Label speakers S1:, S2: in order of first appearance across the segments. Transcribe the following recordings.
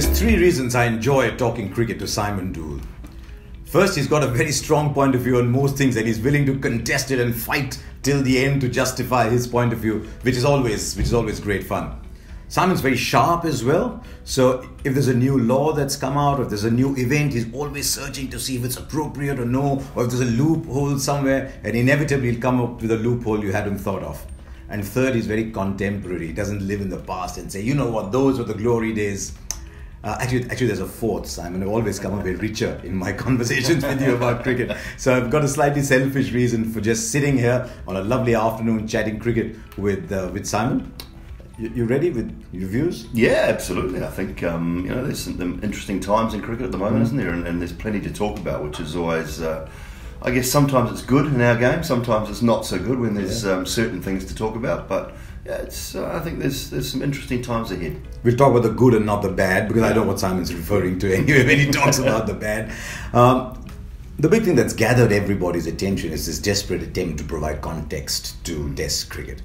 S1: There's three reasons I enjoy talking cricket to Simon Doull. First, he's got a very strong point of view on most things and he's willing to contest it and fight till the end to justify his point of view, which is always great fun. Simon's very sharp as well, so if there's a new law that's come out, or if there's a new event, he's always searching to see if it's appropriate or no, or if there's a loophole somewhere, and inevitably he'll come up with a loophole you hadn't thought of. And third, he's very contemporary. He doesn't live in the past and say, you know what, those were the glory days. Actually, there's a fourth, Simon. I've always come away richer in my conversations with you about cricket. So I've got a slightly selfish reason for just sitting here on a lovely afternoon chatting cricket with Simon. You ready with your views?
S2: Yeah, absolutely. I think there's some interesting times in cricket at the moment, isn't there? And there's plenty to talk about, which is always, I guess, sometimes it's good in our game, sometimes it's not so good when there's certain things to talk about. But yeah, I think there's some interesting times ahead.
S1: We'll talk about the good and not the bad, because I know what Simon's referring to anyway when he talks about the bad. The big thing that's gathered everybody's attention is this desperate attempt to provide context to Test cricket.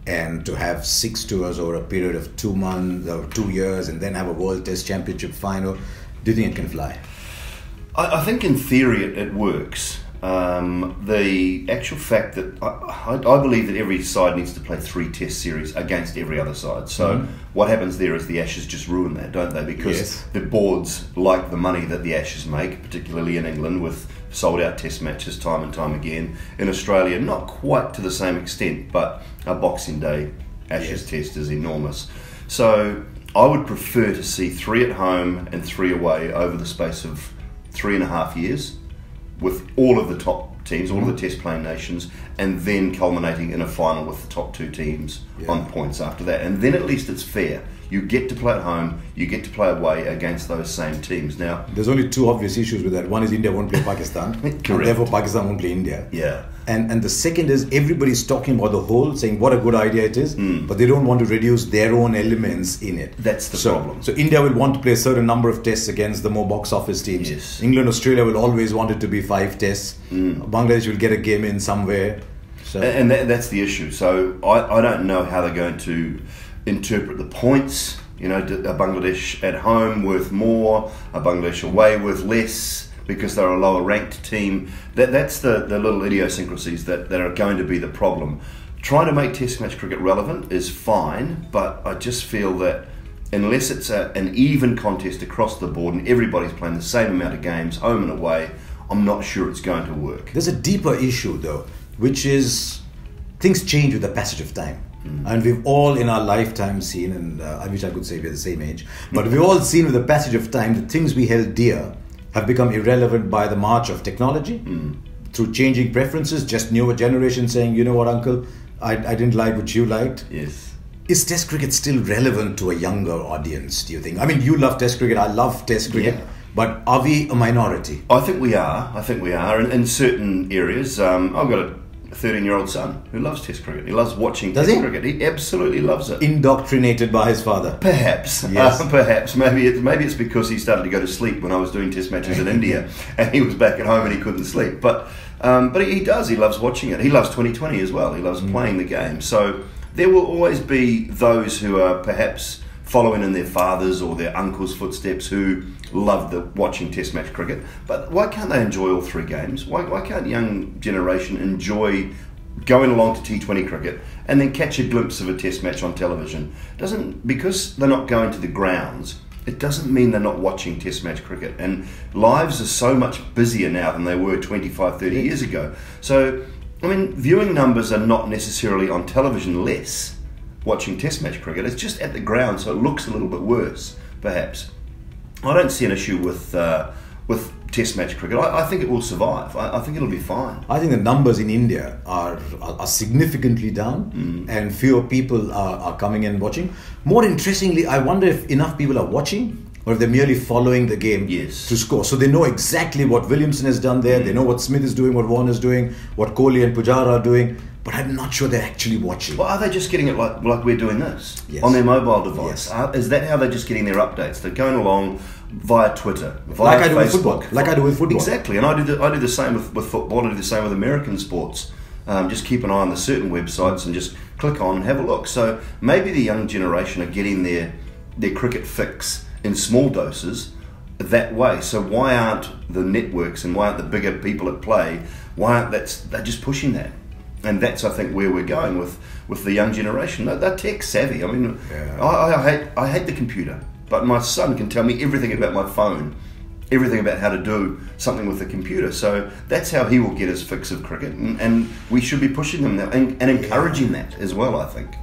S1: And to have 6 tours over a period of 2 months or 2 years and then have a World Test Championship final, do you think it can fly?
S2: I think in theory it works. The actual fact that I believe that every side needs to play 3 Test series against every other side. So what happens there is the Ashes just ruin that, don't they? Because the boards like the money that the Ashes make, particularly in England with sold out Test matches time and time again. In Australia, not quite to the same extent, but a Boxing Day Ashes Test is enormous. So I would prefer to see 3 at home and 3 away over the space of 3.5 years, with all of the top teams, all of the Test playing nations, and then culminating in a final with the top 2 teams on points after that. And then at least it's fair. You get to play at home, you get to play away against those same teams. Now,
S1: there's only 2 obvious issues with that. One is India won't play Pakistan, and therefore Pakistan won't play India.
S2: Yeah.
S1: And the second is everybody's talking about the whole, saying what a good idea it is, but they don't want to reduce their own elements in it.
S2: That's the problem.
S1: So India will want to play a certain number of tests against the more box office teams.
S2: Yes.
S1: England, Australia will always want it to be 5 tests. Bangladesh will get a game in somewhere. So.
S2: And that's the issue. So I don't know how they're going to interpret the points. You know, a Bangladesh at home worth more, a Bangladesh away worth less because they're a lower ranked team. That's the little idiosyncrasies that are going to be the problem. Trying to make Test match cricket relevant is fine, but I just feel that unless it's an even contest across the board and everybody's playing the same amount of games, home and away, I'm not sure it's going to work.
S1: There's a deeper issue though, which is things change with the passage of time. And we've all in our lifetime seen, and I wish I could say we're the same age, but we've all seen with the passage of time the things we held dear have become irrelevant by the march of technology, through changing preferences, just newer generations saying, you know what, uncle, I didn't like what you liked.
S2: Yes.
S1: Is Test cricket still relevant to a younger audience, do you think? I mean, you love Test cricket, I love Test cricket, but are we a minority?
S2: I think we are. In certain areas. I've got a 13-year-old son who loves Test cricket. He loves watching Test cricket. He absolutely loves it.
S1: Indoctrinated by his father.
S2: Perhaps.
S1: Yes.
S2: Perhaps. Maybe it's because he started to go to sleep when I was doing Test matches in India and he was back at home and he couldn't sleep. But he does. He loves watching it. He loves 2020 as well. He loves playing the game. So there will always be those who are perhaps following in their fathers or their uncles' footsteps who love watching Test match cricket. But why can't they enjoy all 3 games? Why can't young generation enjoy going along to T20 cricket and then catch a glimpse of a Test match on television? Because they're not going to the grounds, it doesn't mean they're not watching Test match cricket. And lives are so much busier now than they were 25, 30 years ago. So, I mean, viewing numbers are not necessarily on television less watching Test match cricket. It's just at the ground, so it looks a little bit worse, perhaps. I don't see an issue with Test match cricket. I think it will survive. I think it'll be fine.
S1: I think the numbers in India are significantly down, and fewer people are coming and watching. More interestingly, I wonder if enough people are watching, or if they're merely following the game to score. So they know exactly what Williamson has done there, they know what Smith is doing, what Warner's doing, what Kohli and Pujara are doing, but I'm not sure they're actually watching.
S2: Well, are they just getting it like we're doing this? On their mobile device?
S1: Yes.
S2: Is that how they're just getting their updates? They're going along via Twitter, via
S1: like I do
S2: Facebook.
S1: with football.
S2: Exactly, and I do the same with football, I do the same with American sports. Just keep an eye on the certain websites and just click on and have a look. So maybe the young generation are getting their cricket fix in small doses that way. So why aren't the networks and why aren't the bigger people at play, they're just pushing that? And that's, I think, where we're going with the young generation. They're tech savvy. I mean, I hate the computer, but my son can tell me everything about my phone, everything about how to do something with the computer. So that's how he will get his fix of cricket, and we should be pushing them now and encouraging that as well, I think.